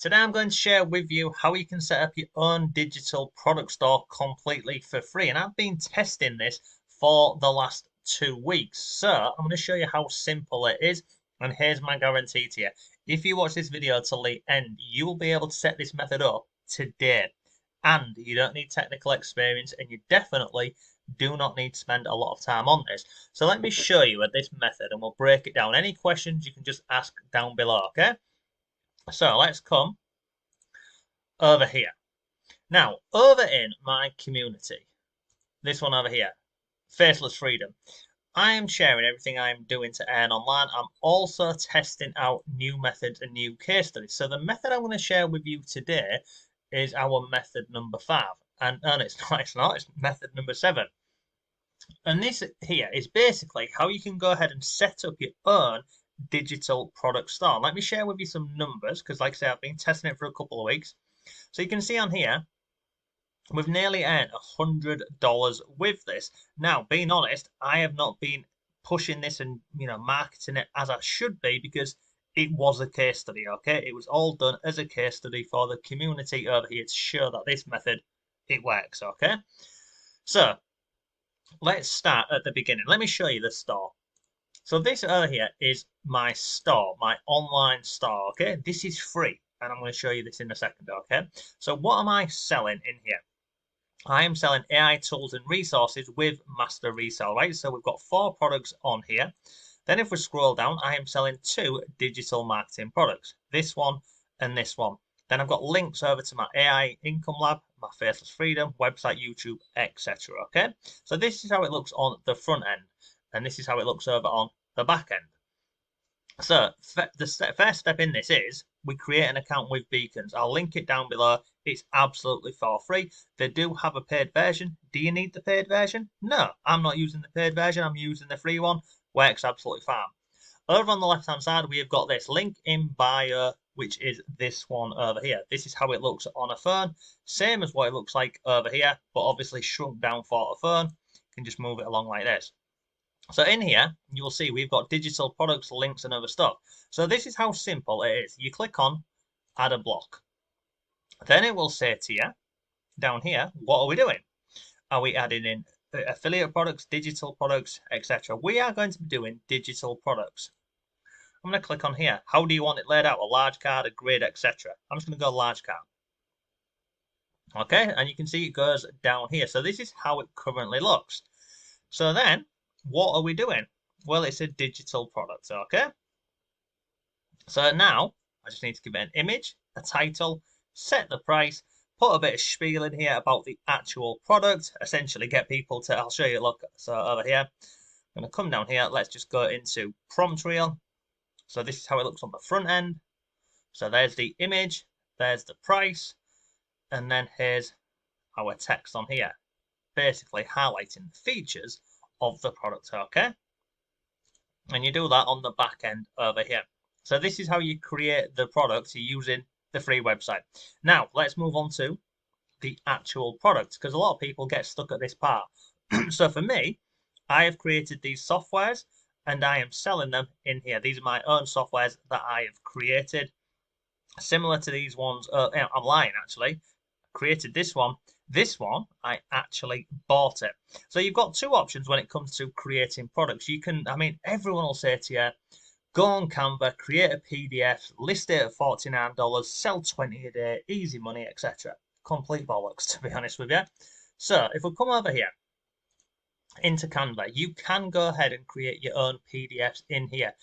Today I'm going to share with you how you can set up your own digital product store completely for free. And I've been testing this for the last 2 weeks. So I'm going to show you how simple it is. And here's my guarantee to you. If you watch this video till the end, you will be able to set this method up today. And you don't need technical experience, and you definitely do not need to spend a lot of time on this. So let me show you this method and we'll break it down. Any questions you can just ask down below, okay? So let's come over here. Now, over in my community, this one over here, Faceless Freedom, I am sharing everything I'm doing to earn online. I'm also testing out new methods and new case studies. So the method I'm going to share with you today is our method number 5. And it's method number 7. And this here is basically how you can go ahead and set up your own digital product store. Let me share with you some numbers because, like I say, I've been testing it for a couple of weeks. So you can see on here, we've nearly earned $100 with this. Now, being honest, I have not been pushing this and marketing it as I should be because it was a case study. Okay, it was all done as a case study for the community over here to show that this method it works. Okay, so let's start at the beginning. Let me show you the store. So this over here is my store, my online store. Okay, this is free. And I'm going to show you this in a second, okay? So what am I selling in here? I am selling AI tools and resources with master resale, right? So we've got 4 products on here. Then if we scroll down, I am selling 2 digital marketing products, this one and this one. Then I've got links over to my AI Income Lab, my Faceless Freedom, website, YouTube, etc. Okay? So this is how it looks on the front end, and this is how it looks over on the back end. So the first step in this is we create an account with Beacons. I'll link it down below. It's absolutely for free. They do have a paid version. Do you need the paid version? No, I'm not using the paid version. I'm using the free one. Works absolutely fine. Over on the left hand side, we have got this link in bio, which is this one over here. This is how it looks on a phone. Same as what it looks like over here, but obviously shrunk down for a phone. You can just move it along like this. So in here, you'll see we've got digital products, links, and other stuff. So this is how simple it is. You click on add a block. Then it will say to you down here, what are we doing? Are we adding in affiliate products, digital products, etc.? We are going to be doing digital products. I'm going to click on here. How do you want it laid out? A large card, a grid, etc. I'm just going to go large card. Okay, and you can see it goes down here. So this is how it currently looks. So then, what are we doing? Well, it's a digital product, okay? So now, I just need to give it an image, a title, set the price, put a bit of spiel in here about the actual product, essentially get people to, I'll show you, look, so over here, I'm going to come down here, let's just go into prompt reel. So this is how it looks on the front end. So there's the image, there's the price, and then here's our text on here, basically highlighting the features of the product, okay? And you do that on the back end over here. So this is how you create the product using the free website. Now, let's move on to the actual product, because a lot of people get stuck at this part. So for me, I have created these softwares and I am selling them in here. These are my own softwares that I have created, similar to these ones. I'm lying, actually. Created this one. This one, I actually bought it. So you've got 2 options when it comes to creating products. You can, everyone will say to you, go on Canva, create a PDF, list it at $49, sell 20 a day, easy money, etc. Complete bollocks, to be honest with you. So if we come over here into Canva, you can go ahead and create your own PDFs in here.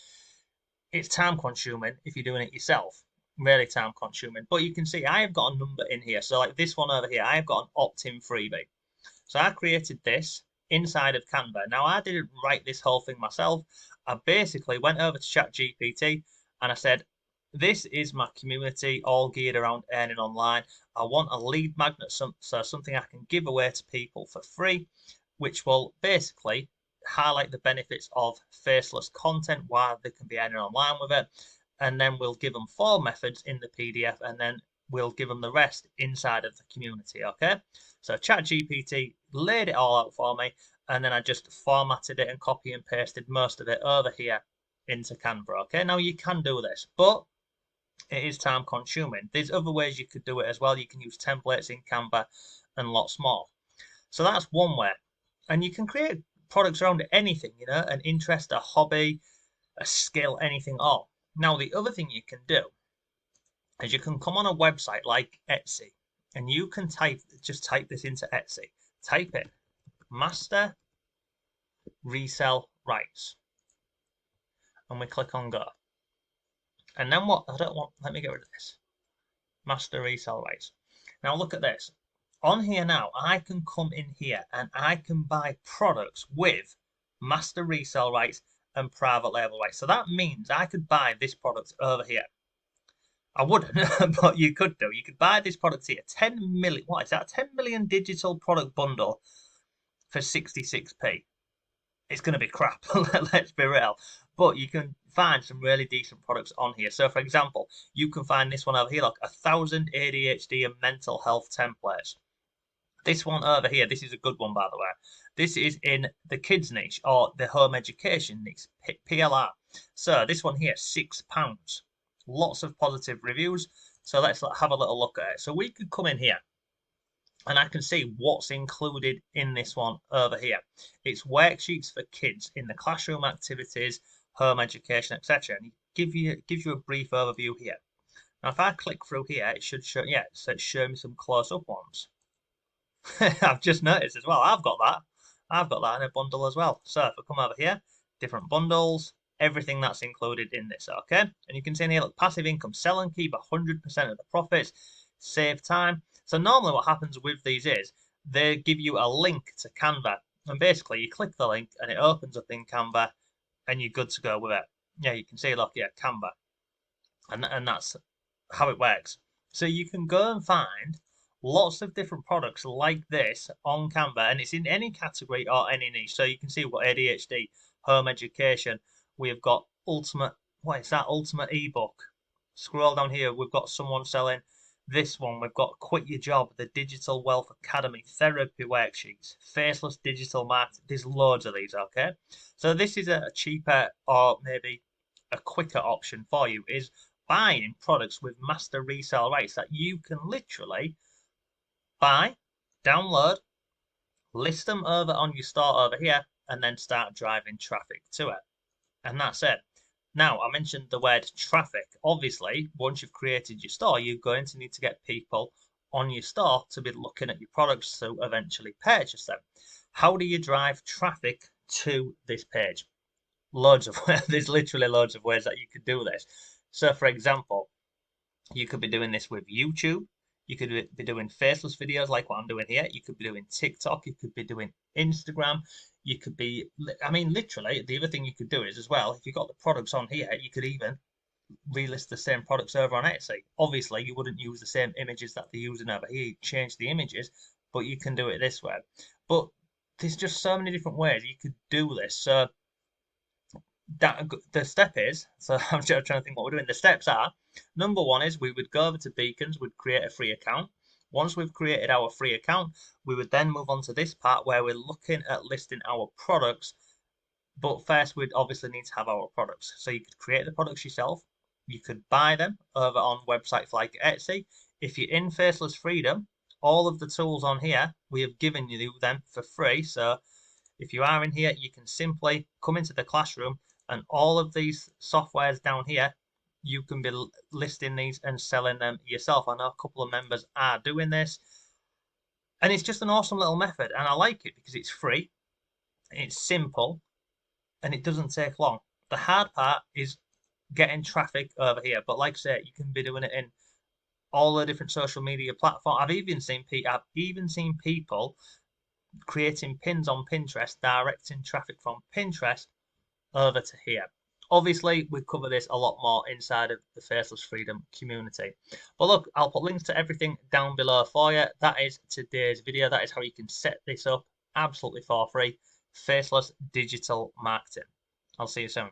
It's time consuming if you're doing it yourself. Really time consuming, but you can see I have got a number in here. So like this one over here, I have got an opt-in freebie. So I created this inside of Canva. Now I didn't write this whole thing myself. I basically went over to ChatGPT and I said, this is my community all geared around earning online. I want a lead magnet, so something I can give away to people for free, which will basically highlight the benefits of faceless content, why they can be earning online with it. And then we'll give them 4 methods in the PDF, and then we'll give them the rest inside of the community, okay? So ChatGPT laid it all out for me, and then I just formatted it and copy and pasted most of it over here into Canva, okay? Now you can do this, but it is time consuming. There's other ways you could do it as well. You can use templates in Canva and lots more. So that's one way. And you can create products around anything, an interest, a hobby, a skill, anything at all. Now, the other thing you can do is you can come on a website like Etsy and you can just type this into Etsy. Type it, master resell rights. And we click on go. And then what? Let me get rid of this. Master resell rights. Now look at this. On here now, I can come in here and I can buy products with master resell rights and private label rights. So that means I could buy this product over here. I wouldn't, but you could do. You could buy this product here. 10 million, what is that? 10 million digital product bundle for 66p. It's going to be crap, let's be real. But you can find some really decent products on here. So, for example, you can find this one over here, look, 1,000 ADHD and mental health templates. This one over here, this is a good one, by the way. This is in the kids niche or the home education niche, PLR. So this one here, £6. Lots of positive reviews. So let's have a little look at it. So we could come in here and I can see what's included in this one over here. It's worksheets for kids in the classroom activities, home education, etc. And it gives you a brief overview here. Now, if I click through here, it should show, so it's showing me some close-up ones. I've just noticed as well. I've got that in a bundle as well. So if I come over here, different bundles, everything that's included in this, okay? And you can see in here, look, passive income, sell and keep 100% of the profits, save time. So normally what happens with these is they give you a link to Canva. And basically you click the link and it opens up in Canva and you're good to go with it. Yeah, you can see, look, yeah, Canva. And that's how it works. So you can go and find lots of different products like this on Canva, and it's in any category or any niche. So you can see we've got ADHD, home education, we've got ultimate ebook. Scroll down here, we've got someone selling this one. We've got Quit Your Job, the Digital Wealth Academy, therapy worksheets, Faceless digital marketing. There's loads of these, okay? So this is a cheaper or maybe a quicker option for you, is buying products with master resale rights that you can literally buy, download, list them over on your store over here, and then start driving traffic to it. And that's it. Now, I mentioned the word traffic. Obviously, once you've created your store, you're going to need to get people on your store to be looking at your products to eventually purchase them. How do you drive traffic to this page? Loads of ways. There's literally loads of ways that you could do this. So, for example, you could be doing this with YouTube. You could be doing faceless videos like what I'm doing here. You could be doing TikTok. You could be doing Instagram. You could be, I mean, literally, the other thing you could do is as well, if you've got the products on here, you could even relist the same products over on Etsy. Obviously, you wouldn't use the same images that they're using over here. You change the images, but you can do it this way. But there's just so many different ways you could do this. So that the step is, so I'm trying to think what we're doing. The steps are, number one is we would go over to Beacons, we'd create a free account. Once we've created our free account, we would then move on to this part where we're looking at listing our products. But first, we'd obviously need to have our products. So you could create the products yourself. You could buy them over on websites like Etsy. If you're in Faceless Freedom, all of the tools on here, we have given you them for free. So if you are in here, you can simply come into the classroom and all of these softwares down here, you can be listing these and selling them yourself. I know a couple of members are doing this. And it's just an awesome little method. And I like it because it's free, it's simple, and it doesn't take long. The hard part is getting traffic over here. But like I say, you can be doing it in all the different social media platforms. I've even seen people creating pins on Pinterest, directing traffic from Pinterest over to here. Obviously, we cover this a lot more inside of the Faceless Freedom community. But look, I'll put links to everything down below for you. That is today's video. That is how you can set this up absolutely for free. Faceless digital marketing. I'll see you soon.